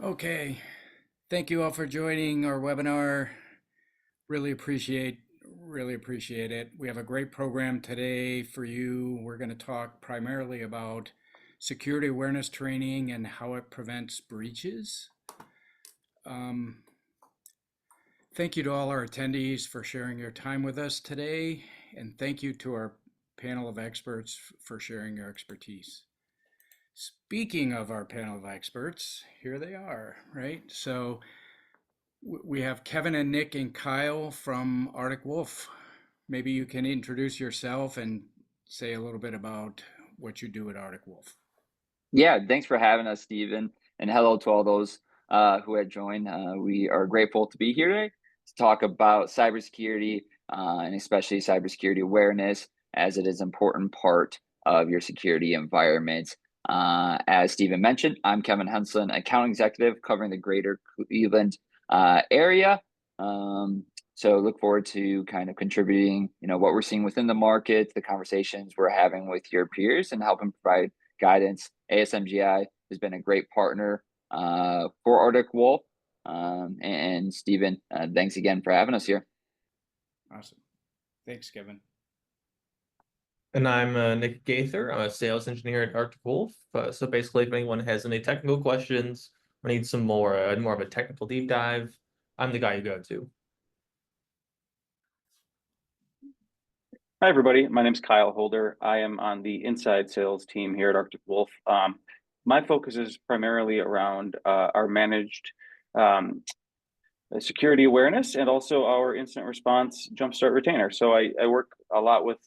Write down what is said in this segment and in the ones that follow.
Okay, thank you all for joining our webinar. Really appreciate really appreciate it. We have a great program today for you. We're going to talk primarily about security awareness training and how it prevents breaches. Um, Thank you to all our attendees for sharing your time with us today, and thank you to our panel of experts for sharing your expertise. Speaking of our panel of experts, here they are, right? So we have Kevin and Nick and Kyle from Arctic Wolf. Maybe you can introduce yourself and say a little bit about what you do at Arctic Wolf. Yeah, thanks for having us, Stephen. And hello to all those who had joined. We are grateful to be here today to talk about cybersecurity and especially cybersecurity awareness, as it is an important part of your security environment. As Stephen mentioned, I'm Kevin Henslin, account executive covering the greater Cleveland area. So look forward to kind of contributing, what we're seeing within the market, the conversations we're having with your peers, and helping provide guidance. ASMGI has been a great partner for Arctic Wolf. And Stephen, thanks again for having us here. Awesome. Thanks, Kevin. And I'm Nick Gaither. I'm a sales engineer at Arctic Wolf. So basically, if anyone has any technical questions or needs some more of a technical deep dive, I'm the guy you go to. Hi, everybody. My name is Kyle Holder. I am on the inside sales team here at Arctic Wolf. My focus is primarily around our managed security awareness and also our incident response jumpstart retainer. So I work a lot with,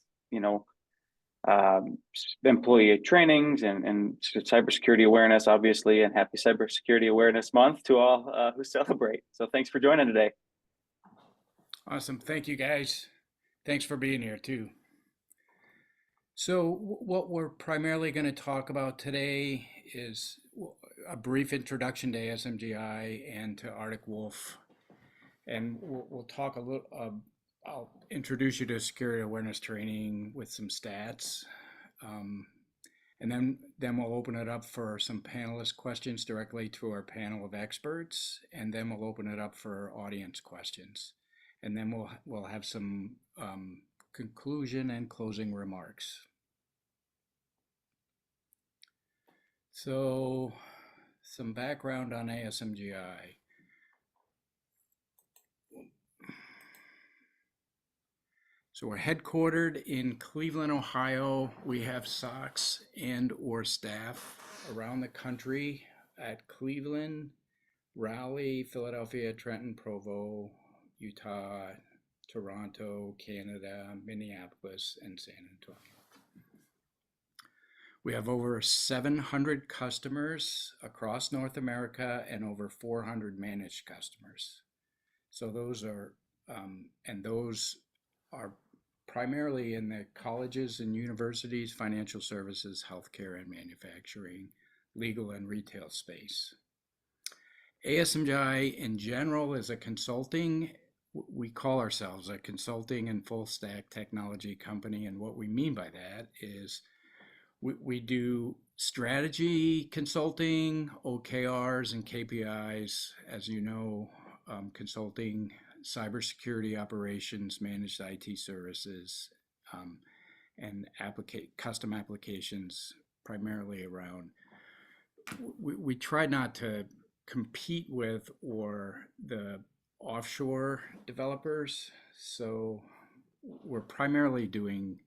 employee trainings and cybersecurity awareness, obviously, and happy Cybersecurity Awareness Month to all who celebrate. So thanks for joining today. Awesome. Thank you, guys. Thanks for being here, too. So what we're primarily going to talk about today is a brief introduction to ASMGI and to Arctic Wolf. And we'll talk a little, I'll introduce you to security awareness training with some stats. And then we'll open it up for some panelist questions directly to our panel of experts. And then we'll open it up for audience questions. And then we'll have some conclusion and closing remarks. So some background on ASMGI. So we're headquartered in Cleveland, Ohio. We have SOCs and or staff around the country at Cleveland, Raleigh, Philadelphia, Trenton, Provo, Utah, Toronto, Canada, Minneapolis, and San Antonio. We have over 700 customers across North America and over 400 managed customers. So those are primarily in the colleges and universities, financial services, healthcare and manufacturing, legal and retail space. ASMGI in general is a consulting, we call ourselves a consulting and full stack technology company. And what we mean by that is we do strategy consulting, OKRs and KPIs, as you know, consulting, cybersecurity operations, managed IT services, and custom applications primarily around. We try not to compete with or the offshore developers, so we're primarily doing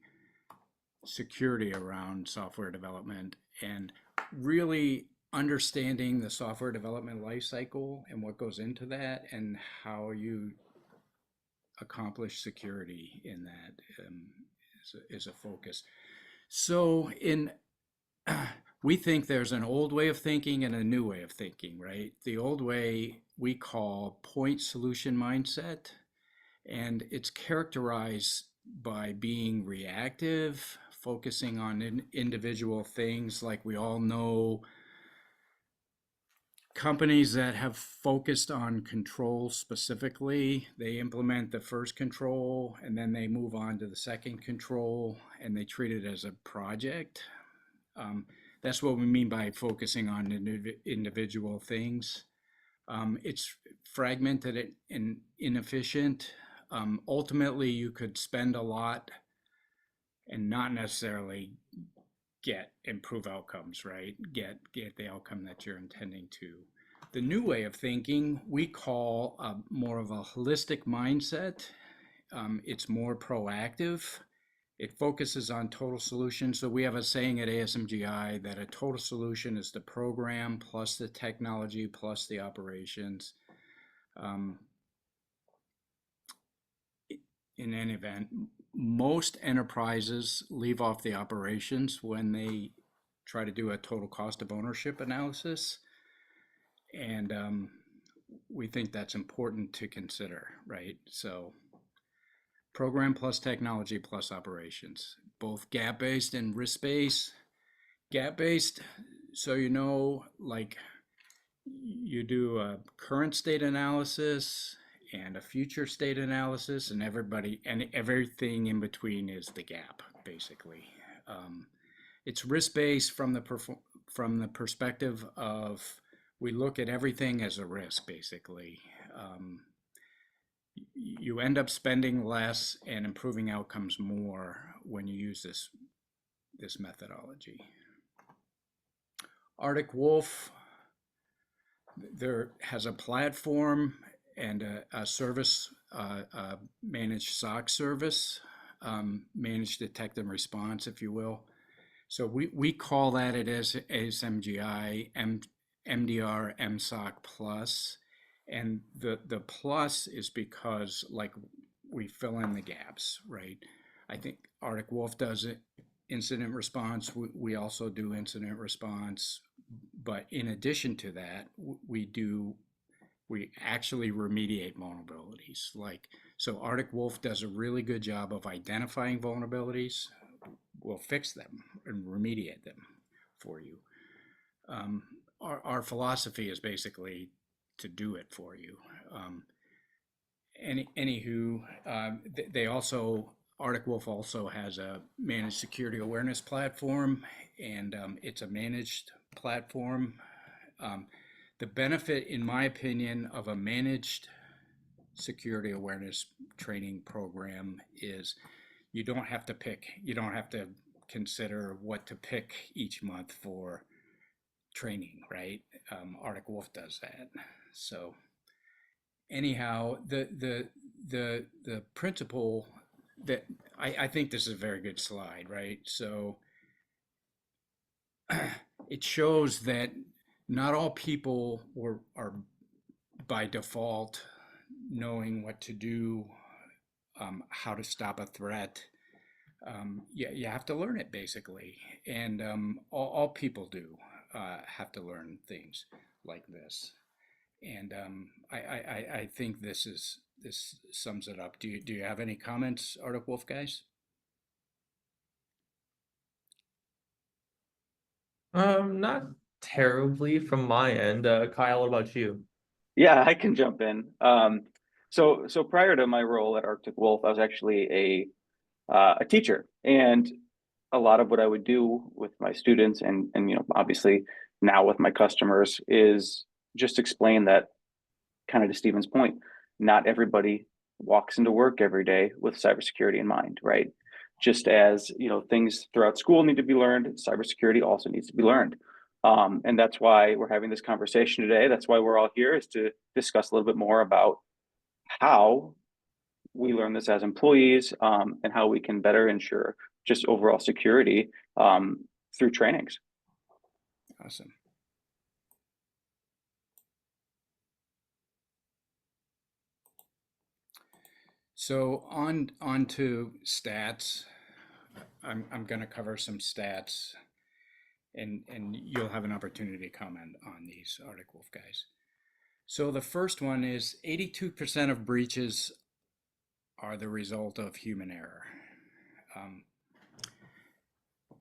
security around software development and really understanding the software development lifecycle and what goes into that and how you accomplish security in that is a focus. So we think there's an old way of thinking and a new way of thinking, right? The old way we call point solution mindset, and it's characterized by being reactive, focusing on individual things. Like we all know, companies that have focused on control specifically, they implement the first control and then they move on to the second control and they treat it as a project. That's what we mean by focusing on individual things. It's fragmented and inefficient. Ultimately, you could spend a lot and not necessarily get improve outcomes, right? Get the outcome that you're intending to. The new way of thinking we call more of a holistic mindset. It's more proactive. It focuses on total solutions. So we have a saying at ASMGI that a total solution is the program plus the technology plus the operations. In any event, most enterprises leave off the operations when they try to do a total cost of ownership analysis. And we think that's important to consider, right? So program plus technology plus operations, both gap-based and risk-based. Gap-based, so like you do a current state analysis and a future state analysis, and everything in between is the gap, basically. It's risk-based from the perspective of we look at everything as a risk, basically. You end up spending less and improving outcomes more when you use this methodology. Arctic Wolf, there has a platform and a service, managed SOC service, managed detect and response, if you will. So we call that at ASMGI MDR MSOC Plus. And the plus is because like we fill in the gaps, right? I think Arctic Wolf does it, incident response. We also do incident response. But in addition to that, we actually remediate vulnerabilities. So Arctic Wolf does a really good job of identifying vulnerabilities. We'll fix them and remediate them for you. Our philosophy is basically to do it for you. Anywho, Arctic Wolf also has a managed security awareness platform, and it's a managed platform. The benefit, in my opinion, of a managed security awareness training program is you don't have to consider what to pick each month for training, right? Arctic Wolf does that. So anyhow, the principle that I think this is a very good slide, right? So it shows that not all people are by default knowing what to do, how to stop a threat. You have to learn it basically, and all people do have to learn things like this. And I think this sums it up. Do you have any comments, Arctic Wolf guys? Not terribly from my end. Kyle, what about you? Yeah, I can jump in. So prior to my role at Arctic Wolf, I was actually a teacher, and a lot of what I would do with my students and obviously now with my customers is just explain that, kind of to Stephen's point, not everybody walks into work every day with cybersecurity in mind, right? Just as things throughout school need to be learned, cybersecurity also needs to be learned. And that's why we're having this conversation today. That's why we're all here, is to discuss a little bit more about how we learn this as employees, and how we can better ensure just overall security through trainings. Awesome. So on to stats. I'm going to cover some stats, and you'll have an opportunity to comment on these, Arctic Wolf guys. So the first one is 82% of breaches are the result of human error.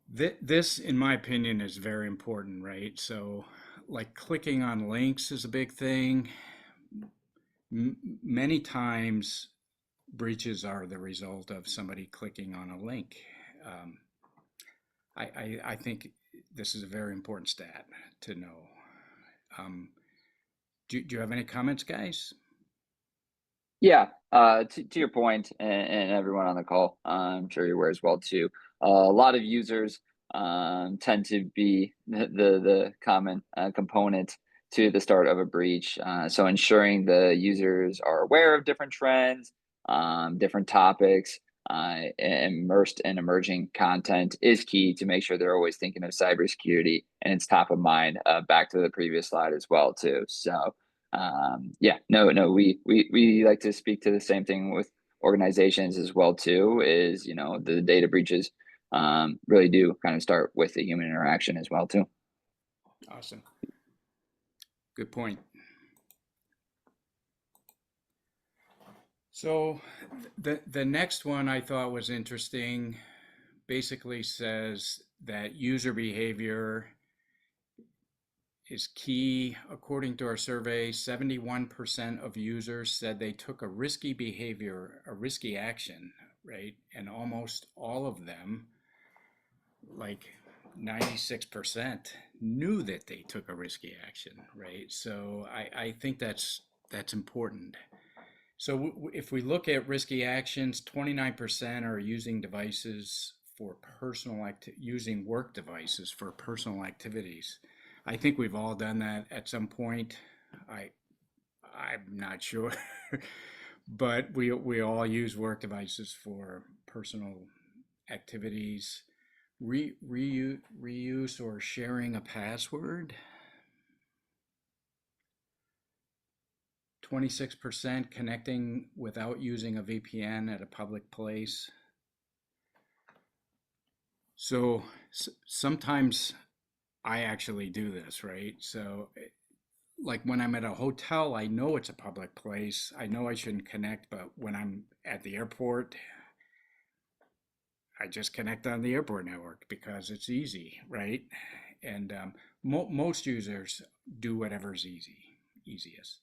This, in my opinion, is very important, right? So, like clicking on links is a big thing. Many times, breaches are the result of somebody clicking on a link. I think this is a very important stat to know. Do you have any comments, guys? Yeah, to your point, and everyone on the call, I'm sure you're aware as well too. A lot of users tend to be the common component to the start of a breach. So ensuring the users are aware of different trends, different topics, immersed in emerging content is key to make sure they're always thinking of cybersecurity and it's top of mind. Back to the previous slide as well too. So yeah, no, we like to speak to the same thing with organizations as well too, is, you know, the data breaches really do kind of start with the human interaction as well too. Awesome. Good point. So the next one I thought was interesting, basically says that user behavior is key. According to our survey, 71% of users said they took a risky behavior, a risky action, right? And almost all of them, like 96%, knew that they took a risky action, right? So I think that's important. So if we look at risky actions, 29% are using devices for using work devices for personal activities. I think we've all done that at some point. I'm not sure, but we all use work devices for personal activities. Reuse or sharing a password. 26% connecting without using a VPN at a public place. So sometimes I actually do this, right? So like when I'm at a hotel, I know it's a public place. I know I shouldn't connect, but when I'm at the airport, I just connect on the airport network because it's easy, right? And most users do whatever's easiest.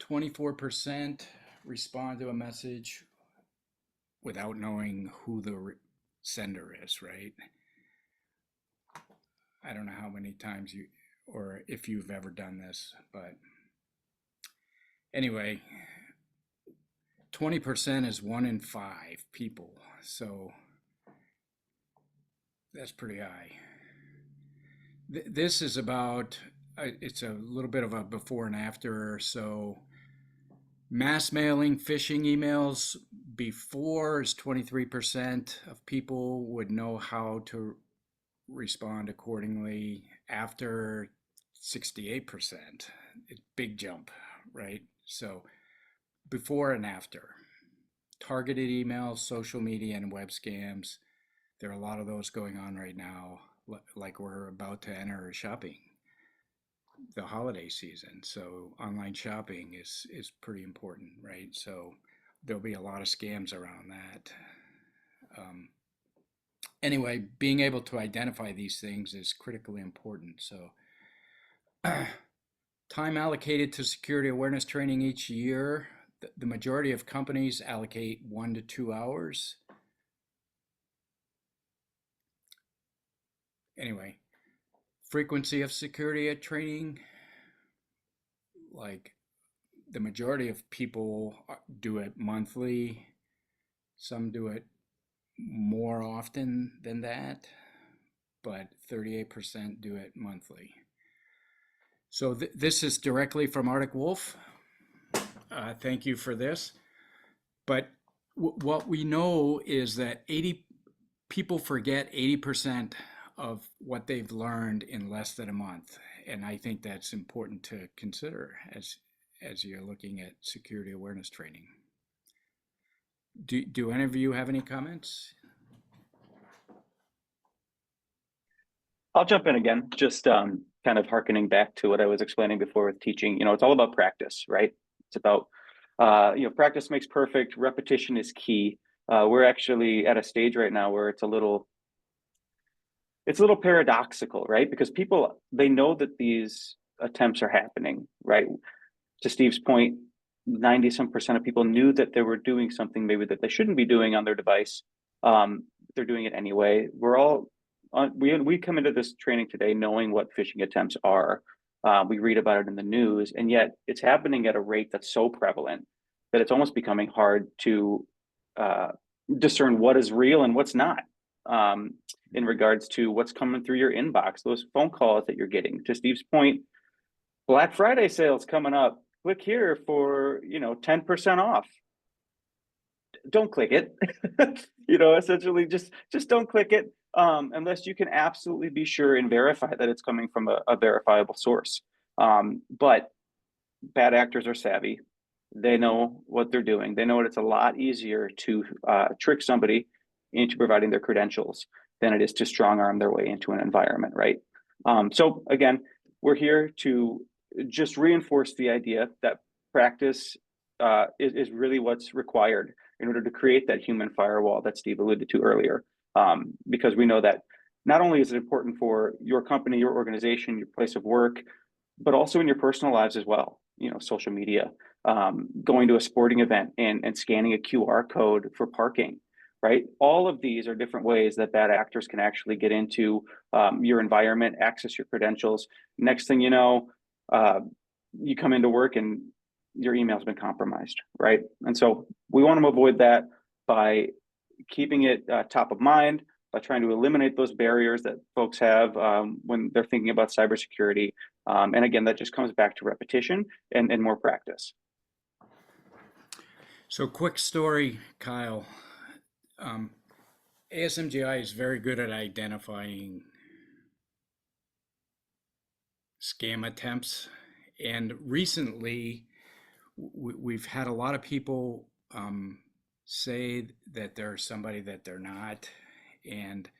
24% respond to a message without knowing who the sender is, right? I don't know how many times or if you've ever done this, but anyway, 20% is 1 in 5 people. So that's pretty high. This is about, it's a little bit of a before and after. So mass mailing, phishing emails, before is 23% of people would know how to respond accordingly. After, 68%. It's big jump, right? So before and after. Targeted emails, social media, and web scams. There are a lot of those going on right now, like we're about to enter shopping, the holiday season. So online shopping is pretty important, right? So there'll be a lot of scams around that. Anyway, being able to identify these things is critically important. So time allocated to security awareness training each year, the majority of companies allocate 1 to 2 hours. Anyway, frequency of security training, like the majority of people do it monthly. Some do it more often than that, but 38% do it monthly. So this is directly from Arctic Wolf. Thank you for this. But what we know is that people forget 80% of what they've learned in less than a month. And I think that's important to consider as you're looking at security awareness training. Do any of you have any comments? I'll jump in again, just kind of hearkening back to what I was explaining before with teaching. You know, it's all about practice, right? It's about, practice makes perfect. Repetition is key. We're actually at a stage right now where it's a little paradoxical, right? Because people, they know that these attempts are happening, right? To Steve's point, 90% of people knew that they were doing something maybe that they shouldn't be doing on their device. They're doing it anyway. We're all we come into this training today knowing what phishing attempts are. We read about it in the news, and yet it's happening at a rate that's so prevalent that it's almost becoming hard to uh, discern what is real and what's not. In regards to what's coming through your inbox, those phone calls that you're getting. To Steve's point, Black Friday sales coming up. Click here for 10% off. Don't click it. Essentially just don't click it unless you can absolutely be sure and verify that it's coming from a verifiable source. But bad actors are savvy. They know what they're doing. They know it's a lot easier to trick somebody into providing their credentials than it is to strong arm their way into an environment, right? So again, we're here to just reinforce the idea that practice is really what's required in order to create that human firewall that Steve alluded to earlier. Because we know that not only is it important for your company, your organization, your place of work, but also in your personal lives as well. Social media, going to a sporting event and scanning a QR code for parking, right? All of these are different ways that bad actors can actually get into your environment, access your credentials. Next thing you know, you come into work and your email's been compromised, right? And so we want to avoid that by keeping it top of mind, by trying to eliminate those barriers that folks have when they're thinking about cybersecurity. And again, that just comes back to repetition and more practice. So, quick story, Kyle. ASMGI is very good at identifying scam attempts. And recently, we've had a lot of people say that they're somebody that they're not. And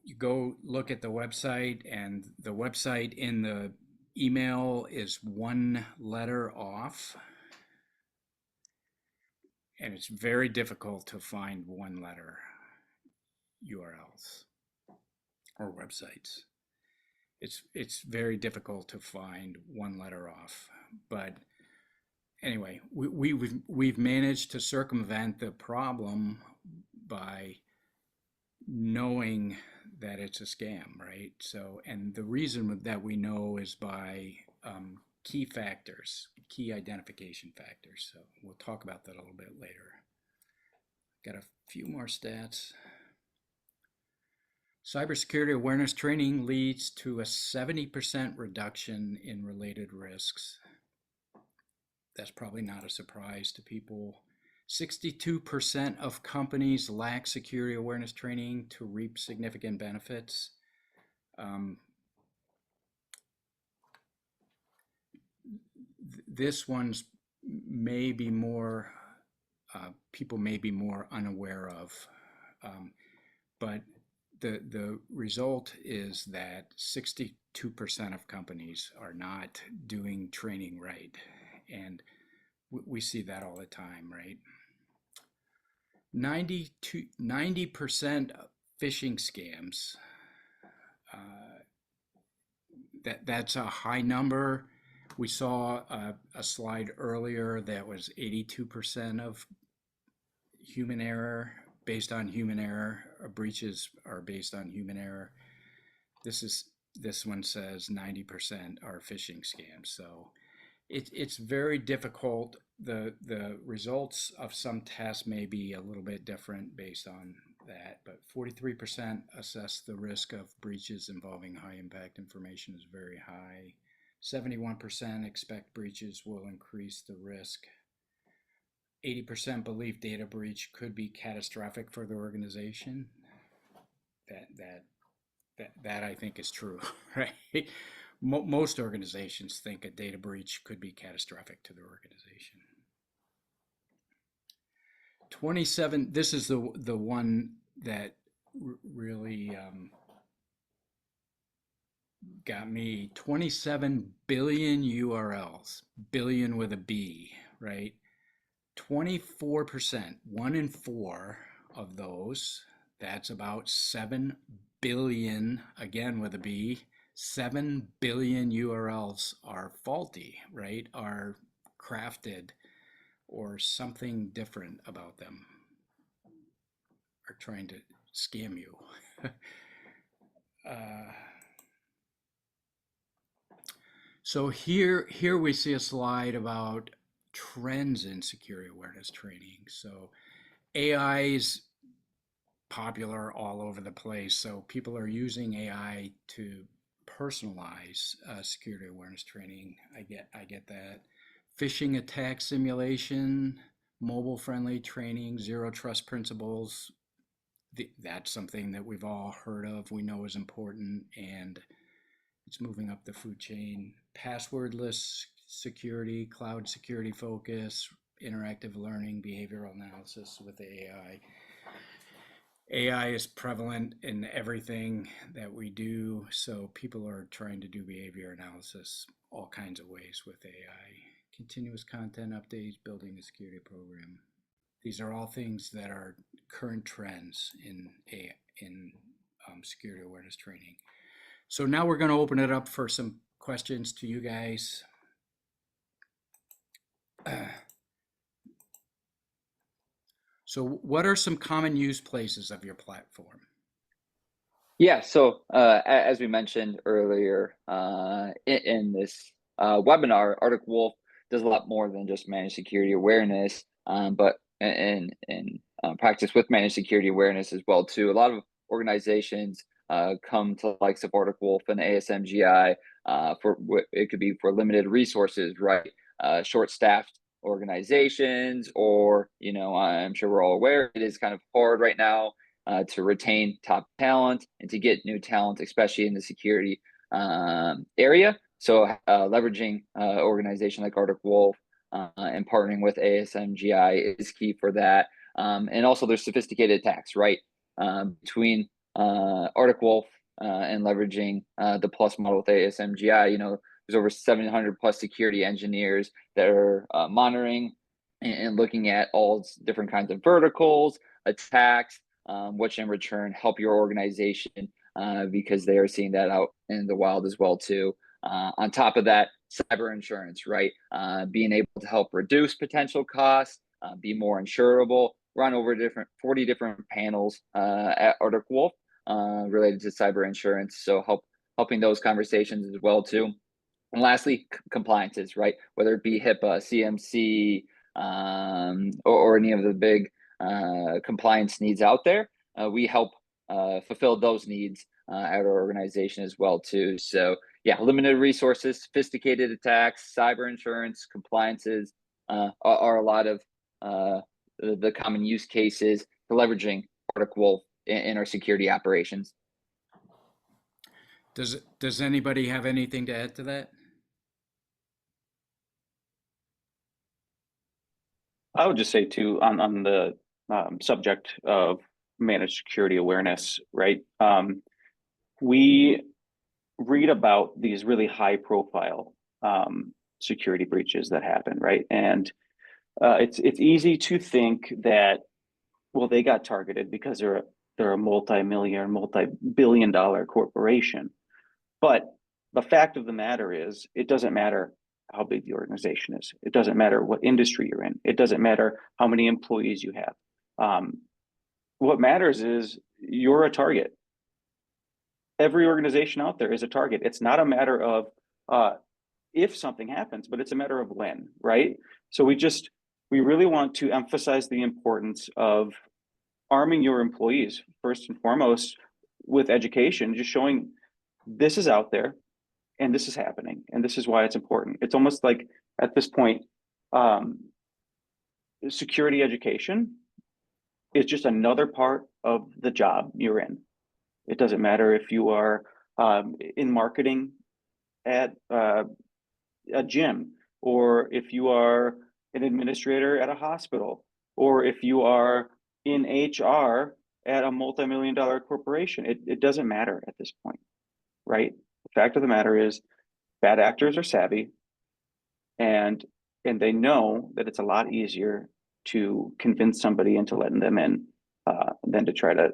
you go look at the website, and the website in the email is one letter off. And it's very difficult to find one letter URLs or websites. It's very difficult to find one letter off. But anyway, we've managed to circumvent the problem by knowing that it's a scam, right? So, and the reason that we know is by key factors, key identification factors. So we'll talk about that a little bit later. Got a few more stats. Cybersecurity awareness training leads to a 70% reduction in related risks. That's probably not a surprise to people. 62% of companies lack security awareness training to reap significant benefits. This one's may be more, people may be more unaware of, but the result is that 62% of companies are not doing training right. And we see that all the time, right? 90% phishing scams, that's a high number. We saw a slide earlier that was 82% of human error, based on human error, breaches are based on human error. This one says 90% are phishing scams. So it's very difficult. The results of some tests may be a little bit different based on that, but 43% assess the risk of breaches involving high impact information is very high. 71% expect breaches will increase the risk. 80% believe data breach could be catastrophic for the organization. That I think is true, right? Most organizations think a data breach could be catastrophic to their organization. 27, this is the one that really got me. 27 billion URLs, billion with a B, right? 24%, 1 in 4 of those, that's about 7 billion, again with a B, 7 billion URLs are faulty, right? Are crafted or something different about them, are trying to scam you. So here we see a slide about trends in security awareness training. So AI is popular all over the place. So people are using AI to personalize security awareness training. I get that. Phishing attack simulation, mobile friendly training, zero trust principles. That's something that we've all heard of, we know is important, and it's moving up the food chain. Passwordless security, cloud security focus, interactive learning, behavioral analysis with AI. AI is prevalent in everything that we do, so people are trying to do behavior analysis all kinds of ways with AI. Continuous content updates, building a security program. These are all things that are current trends in security awareness training. So now we're going to open it up for some questions to you guys. So what are some common use places of your platform? Yeah, so as we mentioned earlier in this webinar, Arctic Wolf does a lot more than just managed security awareness, but in practice with managed security awareness as well too. A lot of organizations come to the likes of Arctic Wolf and ASMGI for it could be for limited resources, right? Short-staffed organizations, or I'm sure we're all aware it is kind of hard right now to retain top talent and to get new talent, especially in the security area. So leveraging organization like Arctic Wolf and partnering with ASMGI is key for that. And also there's sophisticated attacks, right? Between Arctic Wolf and leveraging the Plus model with ASMGI, there's over 700 plus security engineers that are monitoring and looking at all different kinds of verticals, attacks, which in return help your organization because they are seeing that out in the wild as well too. On top of that, cyber insurance, right? Being able to help reduce potential costs, be more insurable. Run over 40 different panels at Arctic Wolf related to cyber insurance, so helping those conversations as well too. And lastly, compliances, right? Whether it be HIPAA, CMC, or any of the big compliance needs out there, we help fulfill those needs at our organization as well too. So yeah, limited resources, sophisticated attacks, cyber insurance, compliances are a lot of the common use cases for leveraging Arctic Wolf in our security operations. Does anybody have anything to add to that? I would just say too, on the subject of managed security awareness, right? We read about these really high profile security breaches that happen, right? And it's easy to think that, well, they got targeted because they're a multi-million, multi-billion dollar corporation. But the fact of the matter is, it doesn't matter how big the organization is. It doesn't matter what industry you're in. It doesn't matter how many employees you have. What matters is you're a target. Every organization out there is a target. It's not a matter of if something happens, but it's a matter of when, right? So we really want to emphasize the importance of arming your employees first and foremost with education, just showing this is out there and this is happening and this is why it's important. It's almost like at this point, security education is just another part of the job you're in. It doesn't matter if you are in marketing at a gym, or if you are an administrator at a hospital, or if you are in HR at a multi-million dollar corporation. It doesn't matter at this point, right? The fact of the matter is bad actors are savvy, and they know that it's a lot easier to convince somebody into letting them in than to try to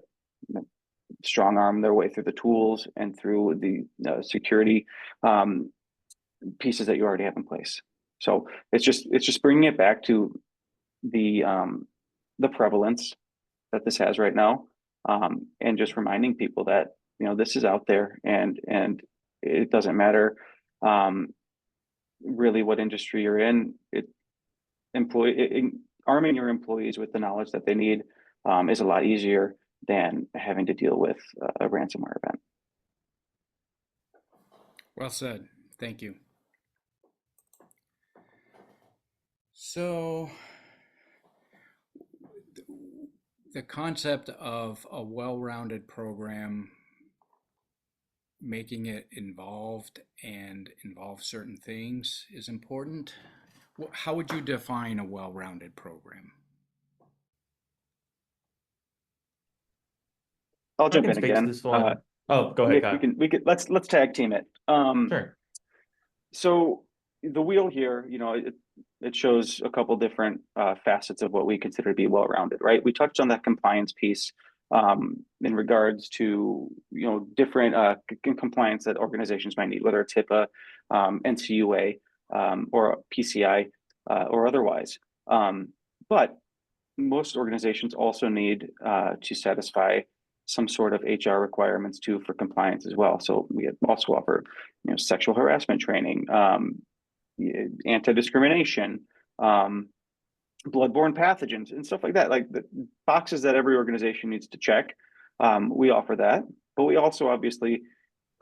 strong arm their way through the tools and through the security pieces that you already have in place. So it's just bringing it back to the prevalence that this has right now, and just reminding people that this is out there, and it doesn't matter really what industry you're in, arming your employees with the knowledge that they need is a lot easier than having to deal with a ransomware event. Well said. Thank you. So the concept of a well-rounded program, making it involved and involve certain things is important. How would you define a well-rounded program? I'll I jump can in speak to again. this one. Oh, go ahead, Nick, Kyle. let's tag team it. Sure. So the wheel here, it shows a couple different facets of what we consider to be well-rounded, right? We touched on that compliance piece in regards to different compliance that organizations might need, whether it's HIPAA, NCUA, or PCI, or otherwise. But most organizations also need to satisfy some sort of HR requirements too for compliance as well. So we also offer, sexual harassment training, anti-discrimination, bloodborne pathogens, and stuff like that. Like the boxes that every organization needs to check. We offer that, but we also obviously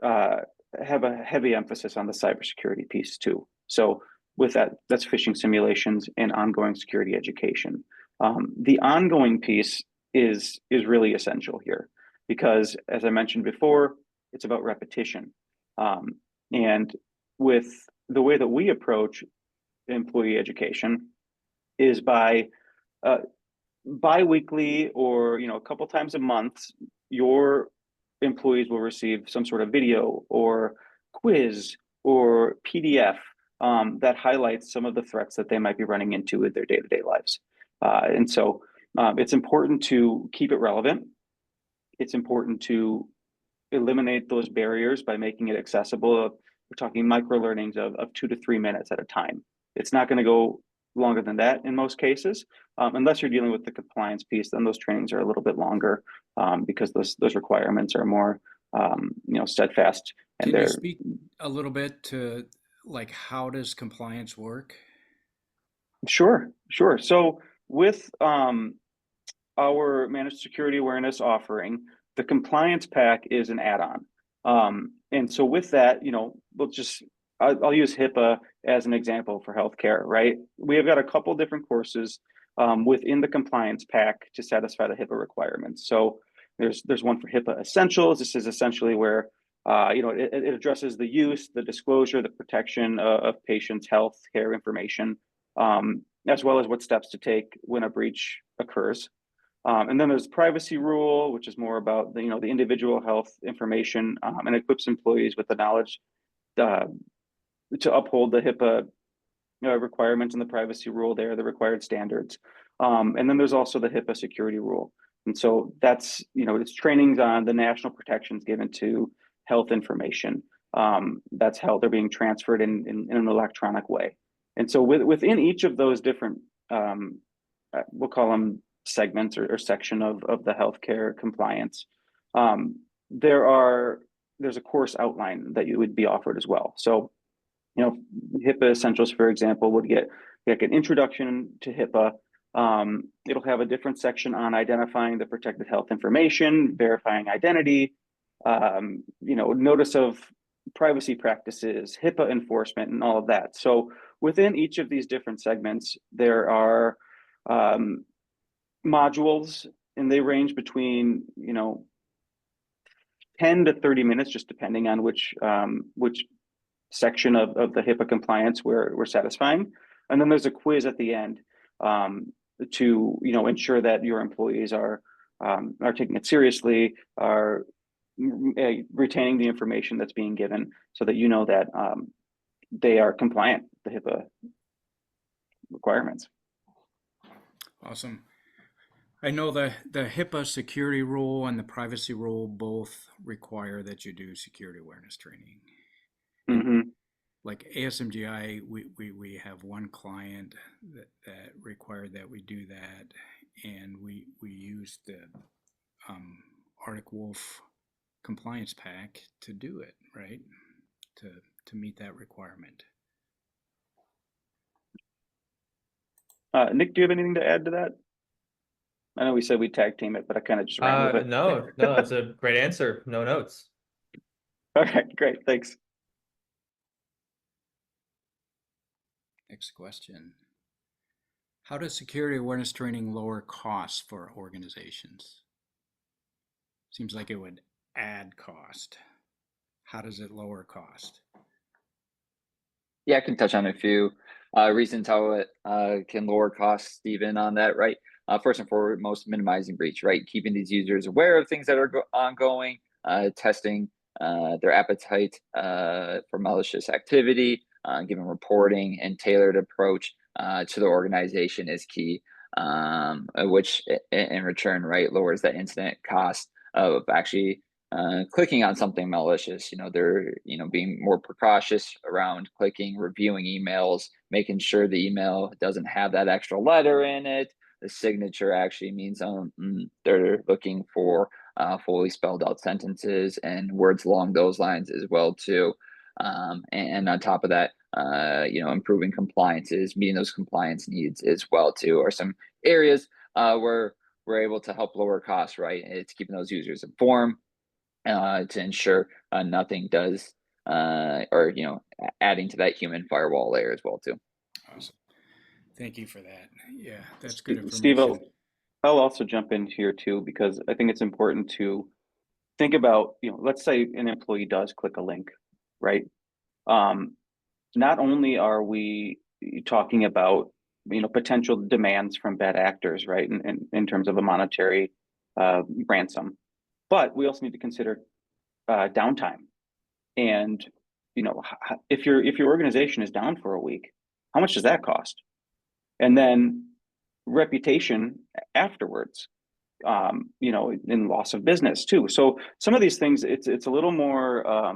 have a heavy emphasis on the cybersecurity piece too. So with that, that's phishing simulations and ongoing security education. The ongoing piece is really essential here because, as I mentioned before, it's about repetition. And with the way that we approach employee education is by bi-weekly or a couple times a month, your employees will receive some sort of video or quiz or PDF that highlights some of the threats that they might be running into with their day-to-day lives. And so it's important to keep it relevant. It's important to eliminate those barriers by making it accessible. We're talking micro learnings of 2 to 3 minutes at a time. It's not going to go longer than that in most cases, unless you're dealing with the compliance piece. Then those trainings are a little bit longer because those requirements are more steadfast. And Can you speak a little bit to like how does compliance work? Sure. So with our managed security awareness offering, the compliance pack is an add-on. And so with that, I'll use HIPAA as an example for healthcare, right? We have got a couple different courses within the compliance pack to satisfy the HIPAA requirements. So there's one for HIPAA Essentials. This is essentially where it addresses the use, the disclosure, the protection of patients' health care information, as well as what steps to take when a breach occurs. And then there's privacy rule, which is more about the individual health information and equips employees with the knowledge to uphold the HIPAA requirements and the privacy rule there, the required standards. And then there's also the HIPAA security rule. And so that's, it's trainings on the national protections given to health information. That's how they're being transferred in an electronic way. And so within each of those different, we'll call them segments or section of the healthcare compliance, there's a course outline that you would be offered as well. So, HIPAA Essentials, for example, would get like an introduction to HIPAA. It'll have a different section on identifying the protected health information, verifying identity, notice of privacy practices, HIPAA enforcement, and all of that. So within each of these different segments, there are modules, and they range between 10 to 30 minutes, just depending on which section of the HIPAA compliance we're satisfying. And then there's a quiz at the end to ensure that your employees are taking it seriously, are retaining the information that's being given, so that that they are compliant with the HIPAA requirements. Awesome. I know the HIPAA security rule and the privacy rule both require that you do security awareness training. Mm-hmm. Like ASMGI, we have one client that required that we do that, and we used the Arctic Wolf compliance pack to do it, right? To meet that requirement. Nick, do you have anything to add to that? I know we said we tag team it, but I kind of just ran with it. No, that's a great answer. No notes. All right, great, thanks. Next question. How does security awareness training lower costs for organizations? Seems like it would add cost. How does it lower cost? Yeah, I can touch on a few reasons how it can lower costs, Stephen, on that, right? First and foremost, minimizing breach, right? Keeping these users aware of things that are ongoing, testing their appetite for malicious activity, giving reporting and tailored approach to the organization is key, which in return, right, lowers that incident cost of actually clicking on something malicious. They're being more precautious around clicking, reviewing emails, making sure the email doesn't have that extra letter in it. The signature actually means they're looking for fully spelled out sentences and words along those lines as well too. And on top of that, improving compliances, meeting those compliance needs as well too, are some areas where we're able to help lower costs, right? It's keeping those users informed, to ensure nothing does or adding to that human firewall layer as well too. Awesome. Thank you for that. Yeah, that's good Steve, information. I'll also jump in here too, because I think it's important to think about, let's say an employee does click a link, right? Not only are we talking about, potential demands from bad actors, right? In terms of a monetary ransom, but we also need to consider downtime. And, if your organization is down for a week, how much does that cost? And then reputation afterwards, in loss of business too. So some of these things, it's a little more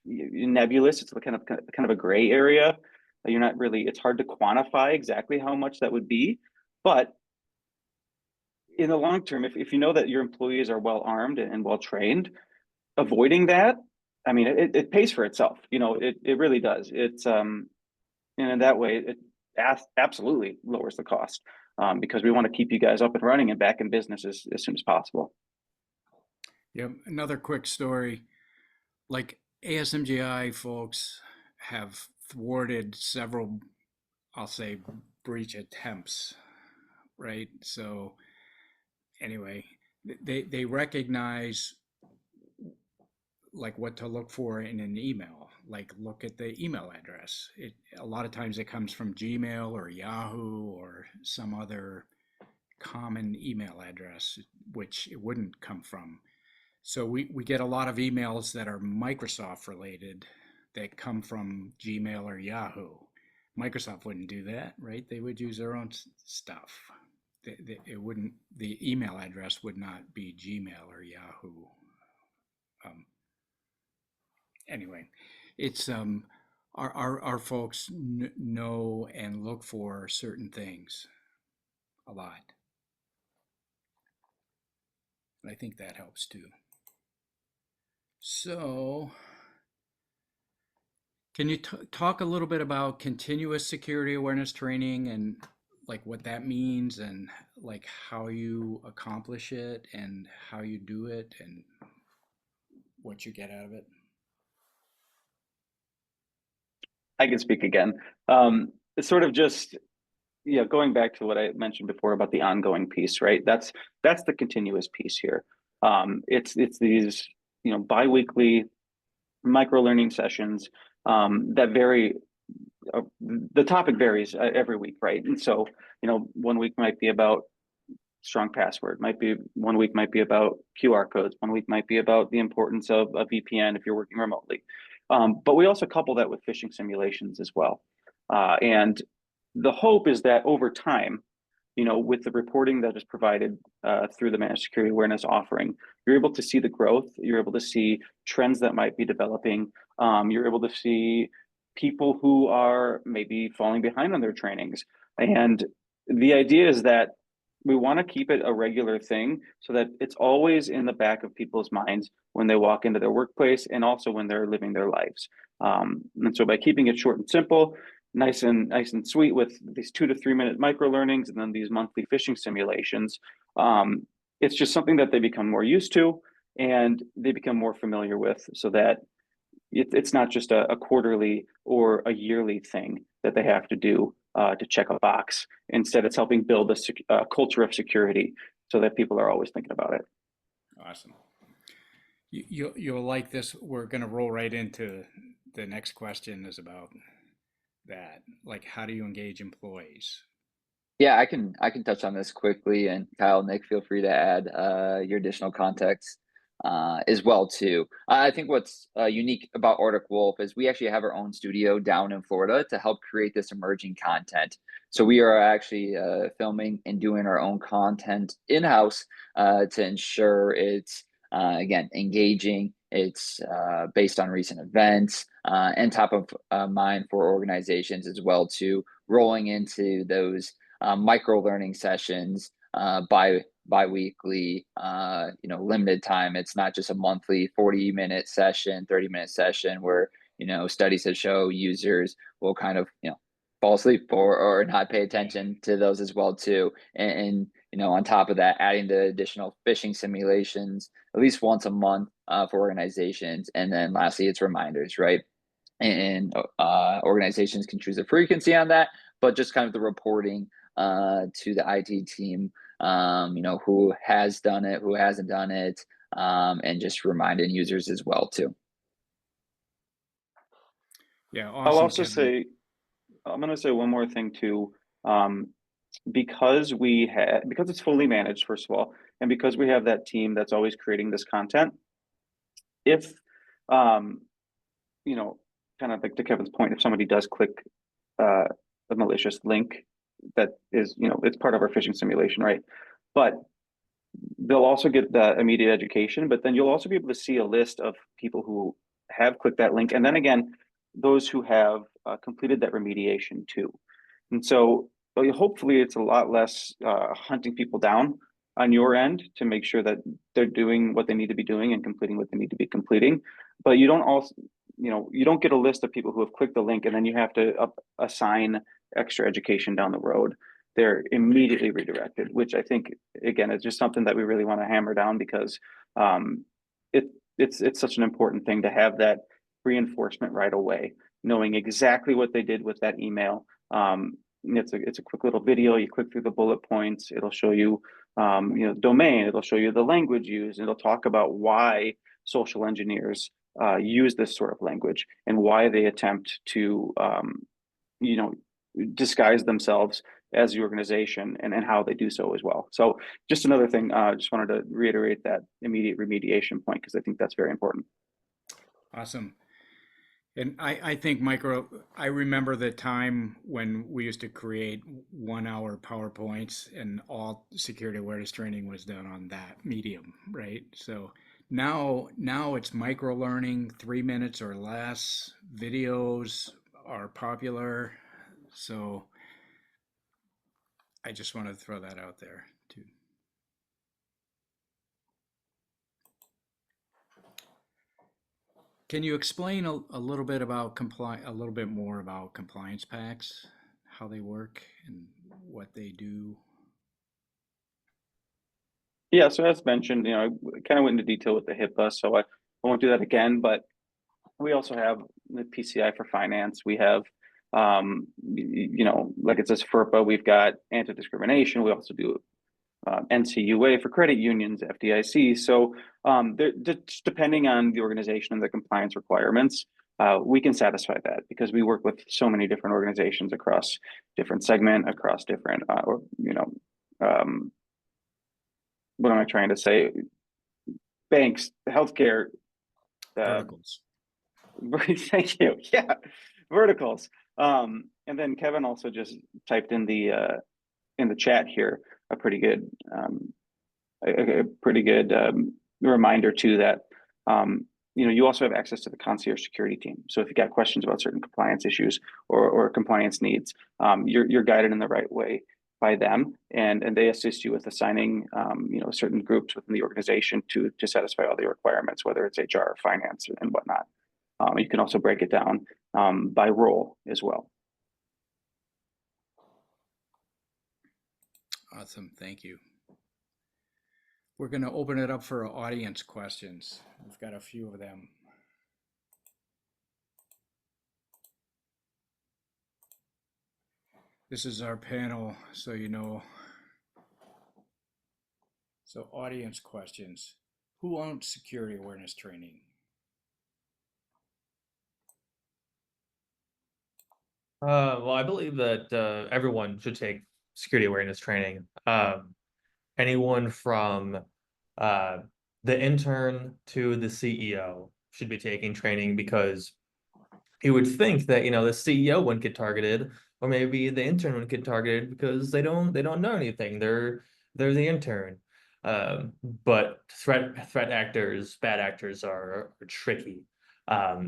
nebulous. It's kind of a gray area. You're not really, it's hard to quantify exactly how much that would be, but in the long term, if you know that your employees are well armed and well trained, avoiding that, I mean, it pays for itself. It really does. It's and in that way, it absolutely lowers the cost, because we want to keep you guys up and running and back in business as soon as possible. Yep. Another quick story. Like ASMGI folks have thwarted several, I'll say, breach attempts, right? So anyway, they recognize like what to look for in an email. Like look at the email address. A lot of times it comes from Gmail or Yahoo or some other common email address, which it wouldn't come from. So we get a lot of emails that are Microsoft related that come from Gmail or Yahoo. Microsoft wouldn't do that, right? They would use their own stuff. It wouldn't. The email address would not be Gmail or Yahoo. Anyway, it's our folks know and look for certain things a lot. And I think that helps too. So, can you talk a little bit about continuous security awareness training and like what that means and like how you accomplish it and how you do it and what you get out of it? I can speak again. It's sort of just, going back to what I mentioned before about the ongoing piece, right? That's the continuous piece here. It's these, biweekly micro learning sessions that vary. The topic varies every week, right? And so, 1 week might be about strong password, might be 1 week might be about QR codes, 1 week might be about the importance of a VPN if you're working remotely. But we also couple that with phishing simulations as well. And the hope is that over time, with the reporting that is provided through the managed security awareness offering, you're able to see the growth, you're able to see trends that might be developing, you're able to see people who are maybe falling behind on their trainings. And the idea is that we want to keep it a regular thing so that it's always in the back of people's minds when they walk into their workplace and also when they're living their lives. And so by keeping it short and simple, nice and sweet with these 2 to 3 minute micro learnings and then these monthly phishing simulations. It's just something that they become more used to and they become more familiar with, so that it's not just a quarterly or a yearly thing that they have to do to check a box. Instead, it's helping build a culture of security so that people are always thinking about it. Awesome. You'll like this. We're going to roll right into the next question is about that. Like, how do you engage employees? Yeah, I can touch on this quickly, and Kyle, Nick, feel free to add your additional context as well too. I think what's unique about Arctic Wolf is we actually have our own studio down in Florida to help create this emerging content. So we are actually filming and doing our own content in-house to ensure it's again engaging. It's based on recent events and top of mind for organizations as well too. Rolling into those micro learning sessions bi-weekly, limited time. It's not just a monthly 40-minute session, 30-minute session where, studies that show users will kind of, fall asleep or not pay attention to those as well too. And on top of that, adding the additional phishing simulations at least once a month for organizations. And then lastly, it's reminders, right? And organizations can choose a frequency on that, but just kind of the reporting to the IT team, who has done it, who hasn't done it, and just reminding users as well too. Yeah, I'll awesome, also Kevin. say, I'm going to say one more thing too. Because it's fully managed, first of all, and because we have that team that's always creating this content, if kind of like to Kevin's point, if somebody does click a malicious link that is, it's part of our phishing simulation, right? But they'll also get that immediate education, but then you'll also be able to see a list of people who have clicked that link. And then again, those who have completed that remediation too. And so hopefully it's a lot less hunting people down on your end to make sure that they're doing what they need to be doing and completing what they need to be completing. But you don't also, you don't get a list of people who have clicked the link and then you have to assign extra education down the road. They're immediately redirected, which I think, again, is just something that we really want to hammer down because it's such an important thing to have that reinforcement right away, knowing exactly what they did with that email. It's a quick little video. You click through the bullet points. It'll show you, domain. It'll show you the language used. It'll talk about why social engineers use this sort of language and why they attempt to, disguise themselves as the organization and how they do so as well. So just another thing, just wanted to reiterate that immediate remediation point because I think that's very important. Awesome. And I think I remember the time when we used to create 1 hour PowerPoints and all security awareness training was done on that medium, right? So now it's micro learning, 3 minutes or less. Videos are popular. So I just wanted to throw that out there too. Can you explain a little bit about a little bit more about compliance packs, how they work and what they do? Yeah, so as mentioned, I kind of went into detail with the HIPAA, so I won't do that again, but we also have the PCI for finance. We have, like it says FERPA, we've got anti-discrimination. We also do NCUA for credit unions, FDIC. So just depending on the organization and the compliance requirements, we can satisfy that because we work with so many different organizations across different segment, across different, what am I trying to say? Banks, healthcare. Verticals. Thank you. Yeah, verticals. And then Kevin also just typed in the chat here a pretty good reminder too that you also have access to the concierge security team. So if you got questions about certain compliance issues or compliance needs, you're guided in the right way by them, and they assist you with assigning certain groups within the organization to satisfy all the requirements, whether it's HR, finance, and whatnot. You can also break it down by role as well. Awesome. Thank you. We're going to open it up for audience questions. We've got a few of them. This is our panel, so you know. So audience questions. Who owns security awareness training? Well, I believe that everyone should take security awareness training. Anyone from uh, the intern to the CEO should be taking training, because you would think that, you know, the CEO wouldn't get targeted, or maybe the intern wouldn't get targeted because they don't know anything. They're the intern. But threat actors, bad actors are tricky.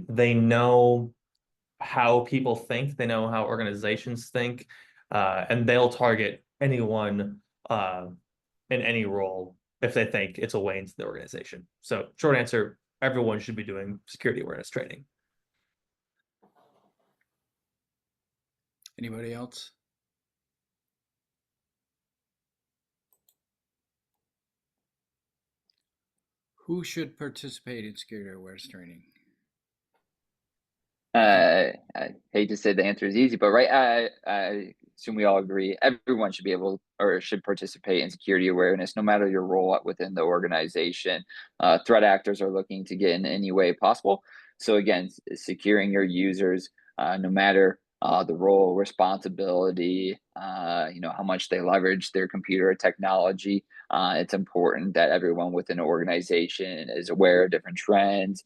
They know how people think, they know how organizations think, and they'll target anyone in any role if they think it's a way into the organization. So short answer, everyone should be doing security awareness training. Anybody else? Who should participate in security awareness training? I hate to say the answer is easy, but right, I assume we all agree everyone should be able or should participate in security awareness, no matter your role within the organization. Threat actors are looking to get in any way possible. So again, securing your users, no matter the role, responsibility, how much they leverage their computer technology. It's important that everyone within an organization is aware of different trends,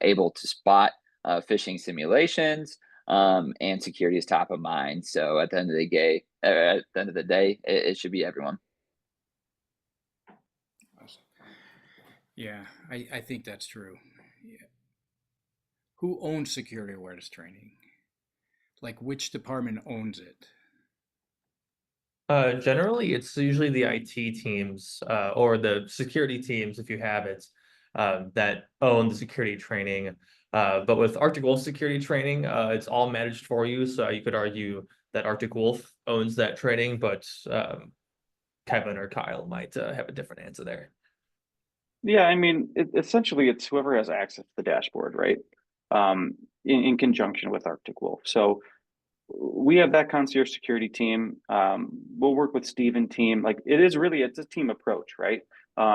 able to spot phishing simulations, and security is top of mind. So at the end of the day, it should be everyone. Awesome. Yeah, I think that's true. Yeah. Who owns security awareness training? Like, which department owns it? Generally, it's usually the IT teams or the security teams, if you have it, that own the security training. But with Arctic Wolf security training, it's all managed for you. So you could argue that Arctic Wolf owns that training, but Kevin or Kyle might have a different answer there. Yeah, I mean, essentially, it's whoever has access to the dashboard, right? In conjunction with Arctic Wolf. So we have that concierge security team. We'll work with Steve and team. Like it's a team approach, right?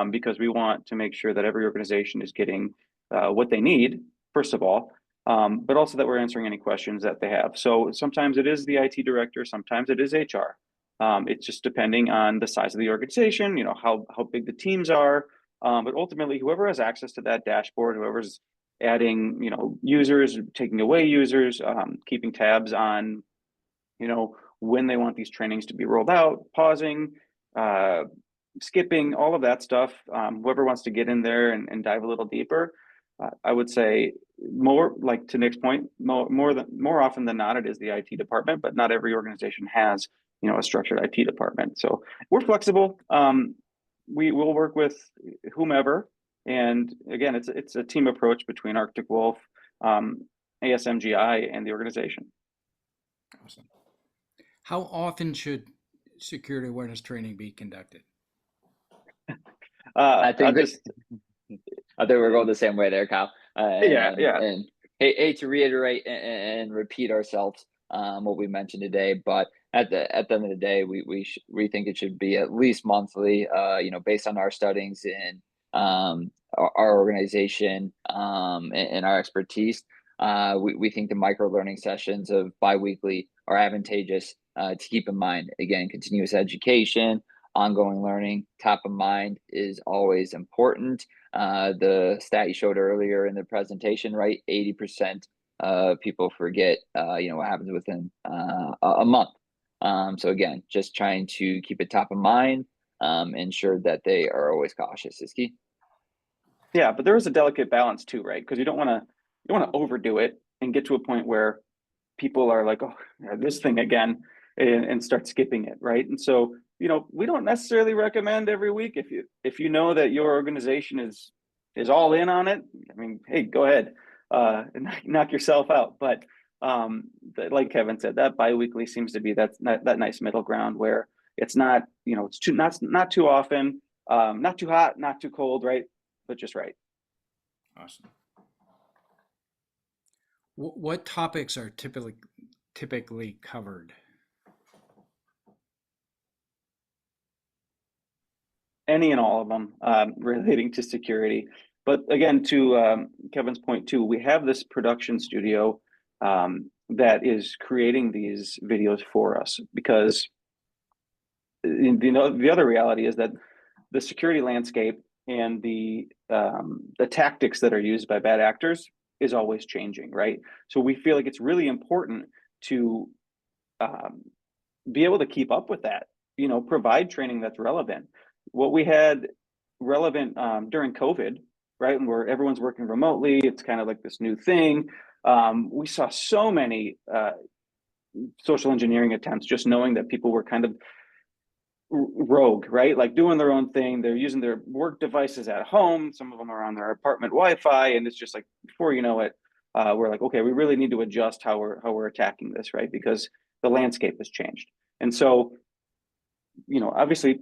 Because we want to make sure that every organization is getting what they need, first of all, but also that we're answering any questions that they have. So sometimes it is the IT director, sometimes it is HR. It's just depending on the size of the organization, how big the teams are. But ultimately, whoever has access to that dashboard, whoever's adding, users, taking away users, keeping tabs on, when they want these trainings to be rolled out, pausing, skipping, all of that stuff. Whoever wants to get in there and dive a little deeper, I would say more, like to Nick's point, more often than not, it is the IT department, but not every organization has, a structured IT department. So we're flexible. We will work with whomever. And again, it's a team approach between Arctic Wolf, ASMGI, and the organization. Awesome. How often should security awareness training be conducted? I think we're going the same way there, Kyle. Yeah. And hate to reiterate and repeat ourselves what we mentioned today, but at the end of the day, we think it should be at least monthly. Based on our studies and our organization and our expertise, we think the micro learning sessions of biweekly are advantageous to keep in mind. Again, continuous education, ongoing learning, top of mind is always important. The stat you showed earlier in the presentation, right? 80% of people forget, what happens within a month. So again, just trying to keep it top of mind, ensure that they are always cautious is key. Yeah, but there is a delicate balance too, right? Because you don't want to overdo it and get to a point where people are like, oh, this thing again, and start skipping it, right? And so, we don't necessarily recommend every week. If you know that your organization is all in on it, I mean, hey, go ahead, and knock yourself out. But like Kevin said, that biweekly seems to be that nice middle ground where It's not, you know, it's too not too often, not too hot, not too cold, right? But just right. Awesome. What topics are typically covered? Any and all of them relating to security. But again, to Kevin's point too, we have this production studio that is creating these videos for us, because you know, the other reality is that the security landscape and the tactics that are used by bad actors is always changing, right? So we feel like it's really important to be able to keep up with that, you know, provide training that's relevant. What we had relevant during COVID, right, and where everyone's working remotely, it's kind of like this new thing. We saw so many social engineering attempts, just knowing that people were kind of rogue, right? Like doing their own thing. They're using their work devices at home. Some of them are on their apartment Wi-Fi, and it's just like, before you know it, we're like, okay, we really need to adjust how we're attacking this, right? Because the landscape has changed. And so, you know, obviously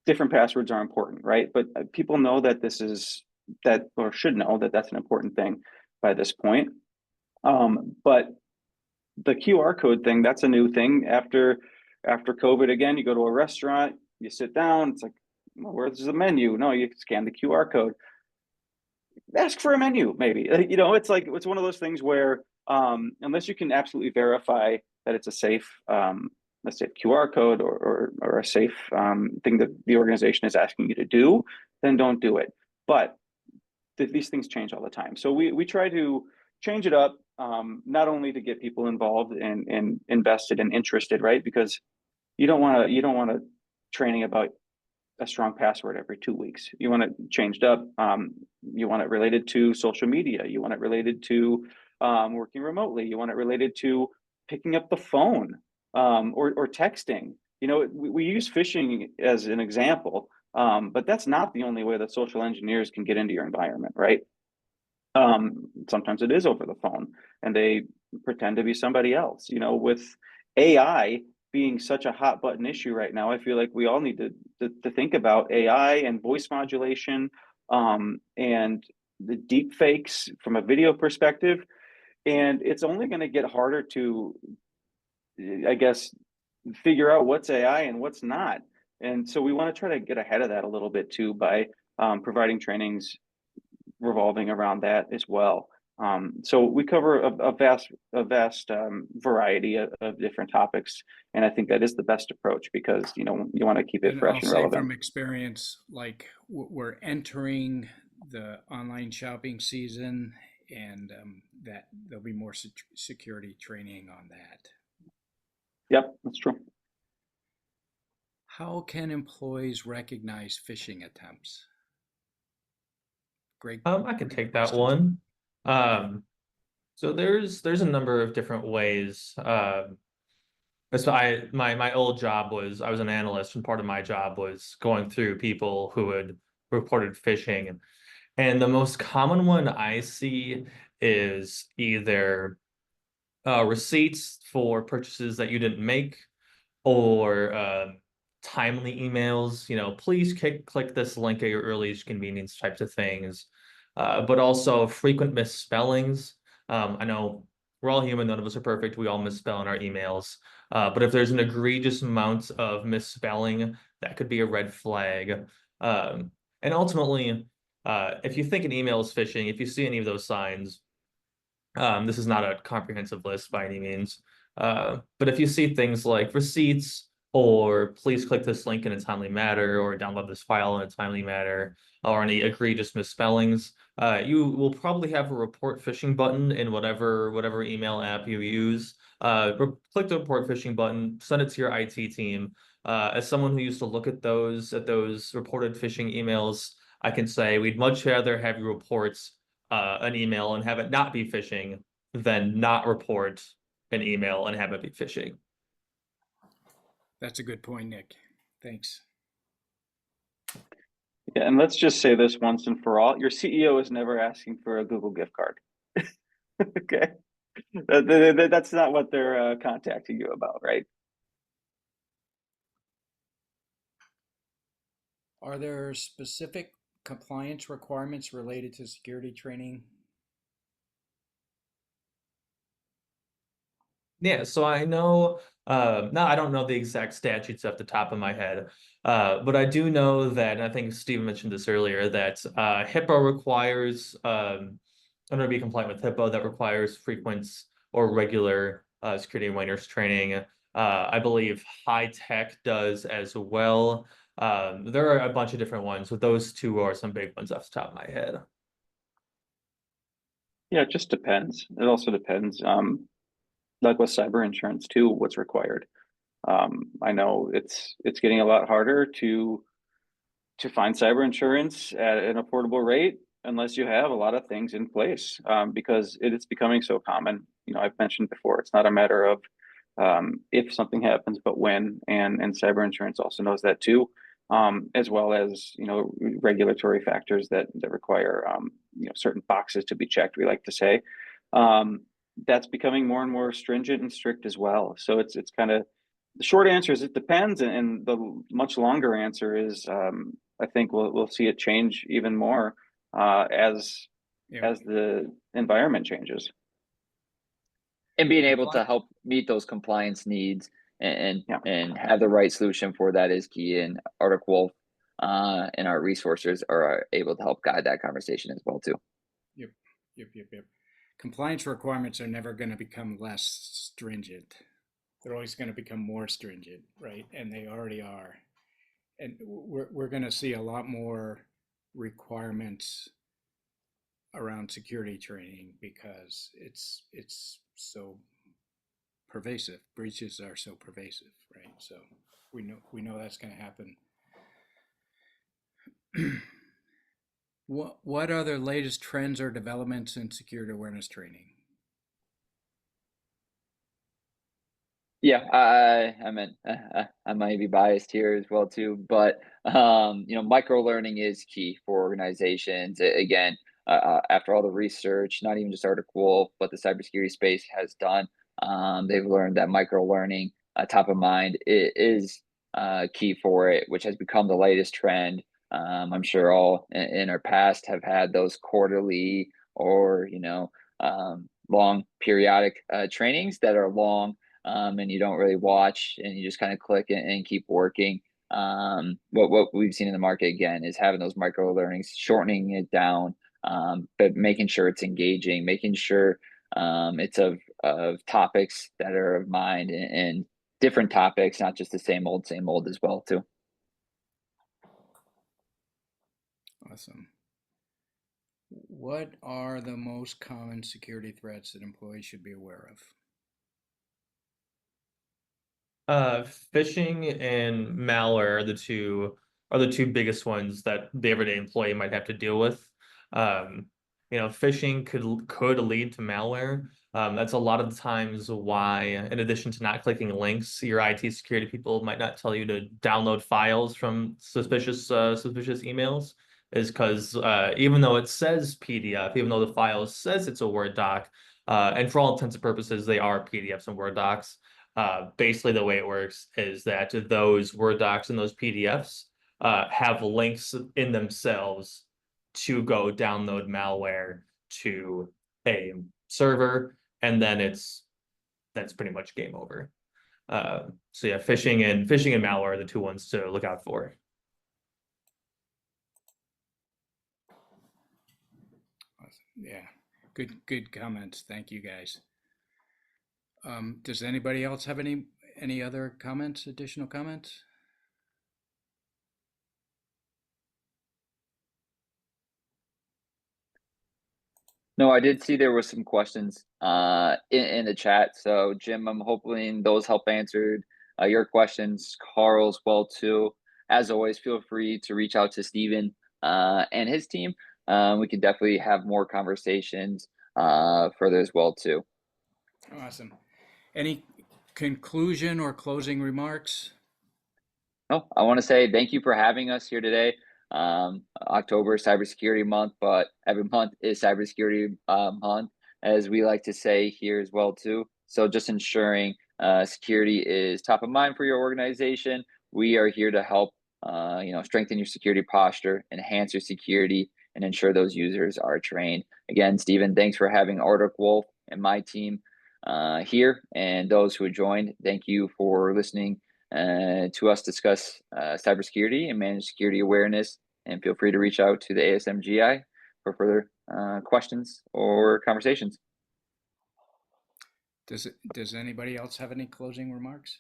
different passwords are important, right? But people know that this is that, or should know that that's an important thing by this point. But the QR code thing, that's a new thing after COVID. Again, you go to a restaurant, you sit down, it's like, well, where's the menu? No, you scan the QR code. Ask for a menu, maybe. You know, it's like, it's one of those things where unless you can absolutely verify that it's a safe QR code, or a safe thing that the organization is asking you to do, then don't do it. But these things change all the time. So we try to change it up, not only to get people involved and invested and interested, right? Because you don't want to training about a strong password every 2 weeks. You want it changed up. You want it related to social media. You want it related to working remotely. You want it related to picking up the phone, or texting. You know, we use phishing as an example, but that's not the only way that social engineers can get into your environment, right? Sometimes it is over the phone, and they pretend to be somebody else. You know, with AI being such a hot button issue right now, I feel like we all need to think about AI and voice modulation, and the deep fakes from a video perspective. And it's only going to get harder to, I guess, figure out what's AI and what's not. And so we want to try to get ahead of that a little bit too, by providing trainings revolving around that as well. So we cover a vast variety of different topics, and I think that is the best approach, because you know, you want to keep it And fresh I'll and say relevant. from experience, like we're entering the online shopping season, and that there'll be more security training on that. Yep, that's true. How can employees recognize phishing attempts? Great. I can take that question. one. So there's a number of different ways. So my old job was, I was an analyst, and part of my job was going through people who had reported phishing. And the most common one I see is either receipts for purchases that you didn't make, or timely emails, you know, please click this link at your earliest convenience types of things. But also frequent misspellings. I know we're all human, none of us are perfect. We all misspell in our emails. But if there's an egregious amount of misspelling, that could be a red flag. And ultimately, if you think an email is phishing, if you see any of those signs, this is not a comprehensive list by any means. But if you see things like receipts, or please click this link in a timely manner, or download this file in a timely manner, or any egregious misspellings, you will probably have a report phishing button in whatever email app you use. Click the report phishing button, send it to your IT team. As someone who used to look at those reported phishing emails, I can say we'd much rather have you report an email and have it not be phishing than not report an email and have it be phishing. That's a good point, Nick. Thanks. Yeah, and let's just say this once and for all: your CEO is never asking for a Google gift card. Okay, that's not what they're contacting you about, right? Are there specific compliance requirements related to security training? Yeah, so I know, now I don't know the exact statutes off the top of my head, but I do know that, and I think Steven mentioned this earlier, that HIPAA requires, in order to be compliant with HIPAA, that requires frequent or regular security awareness training. I believe high tech does as well. There are a bunch of different ones, but those two are some big ones off the top of my head. Yeah, it just depends. It also depends, like with cyber insurance too, what's required. I know it's getting a lot harder to find cyber insurance at an affordable rate unless you have a lot of things in place, because it's becoming so common. You know, I've mentioned before, it's not a matter of if something happens, but when, and cyber insurance also knows that too, as well as, you know, regulatory factors that require, you know, certain boxes to be checked, we like to say. Um, that's becoming more and more stringent and strict as well. So it's kind of, the short answer is it depends, and the much longer answer is, I think we'll see it change even more as Yeah. the environment changes. And being able to Compli- help meet those compliance needs and Yeah. and have the right solution for that is key. And Arctic Wolf and our resources are able to help guide that conversation as well too. Yep, yep. Compliance requirements are never going to become less stringent. They're always going to become more stringent, right? And they already are. And we're going to see a lot more requirements around security training because it's so pervasive. Breaches are so pervasive, right? So we know that's going to happen. What are the latest trends or developments in security awareness training? Yeah, I meant I might be biased here as well too, but you know, micro learning is key for organizations. Again, after all the research, not even just Arctic Wolf, but the cybersecurity space has done, they've learned that micro learning, top of mind, is key for it, which has become the latest trend. I'm sure all in our past have had those quarterly or long periodic trainings that are long, and you don't really watch and you just kind of click and keep working. What we've seen in the market again is having those micro learnings, shortening it down, but making sure it's engaging, making sure it's of topics that are of mind, and different topics, not just the same old as well too. Awesome. What are the most common security threats that employees should be aware of? Phishing and malware are the two biggest ones that the everyday employee might have to deal with. Phishing could lead to malware. That's a lot of the times why, in addition to not clicking links, your IT security people might not tell you to download files from suspicious emails, is because even though it says PDF, even though the file says it's a Word doc, and for all intents and purposes, they are PDFs and Word docs. Basically, the way it works is that those Word docs and those PDFs have links in themselves to go download malware to a server, and then that's pretty much game over. So yeah, phishing and malware are the two ones to look out for. Yeah, good comments. Thank you guys. Does anybody else have any other comments, additional comments? No, I did see there were some questions in the chat. So Jim, I'm hoping those help answered your questions. Carl's well too. As always, feel free to reach out to Steven and his team. We can definitely have more conversations further as well too. Awesome. Any conclusion or closing remarks? No, I want to say thank you for having us here today. October Cybersecurity Month, but every month is Cybersecurity Month, as we like to say here as well too. So just ensuring security is top of mind for your organization. We are here to help strengthen your security posture, enhance your security, and ensure those users are trained. Again, Stephen, thanks for having Arctic Wolf and my team here, and those who have joined. Thank you for listening to us discuss cybersecurity and managed security awareness. And feel free to reach out to the ASMGI for further questions or conversations. Does anybody else have any closing remarks?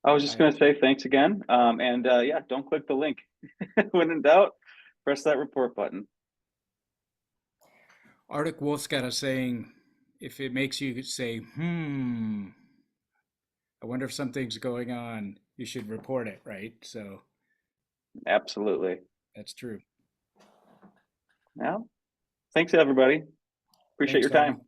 I was just going to say thanks again. Yeah, don't click the link. When in doubt, press that report button. Arctic Wolf's got a saying, if it makes you say, I wonder if something's going on, you should report it, right? So Absolutely. that's true. Now, thanks everybody. Appreciate Thanks, your time. Tom.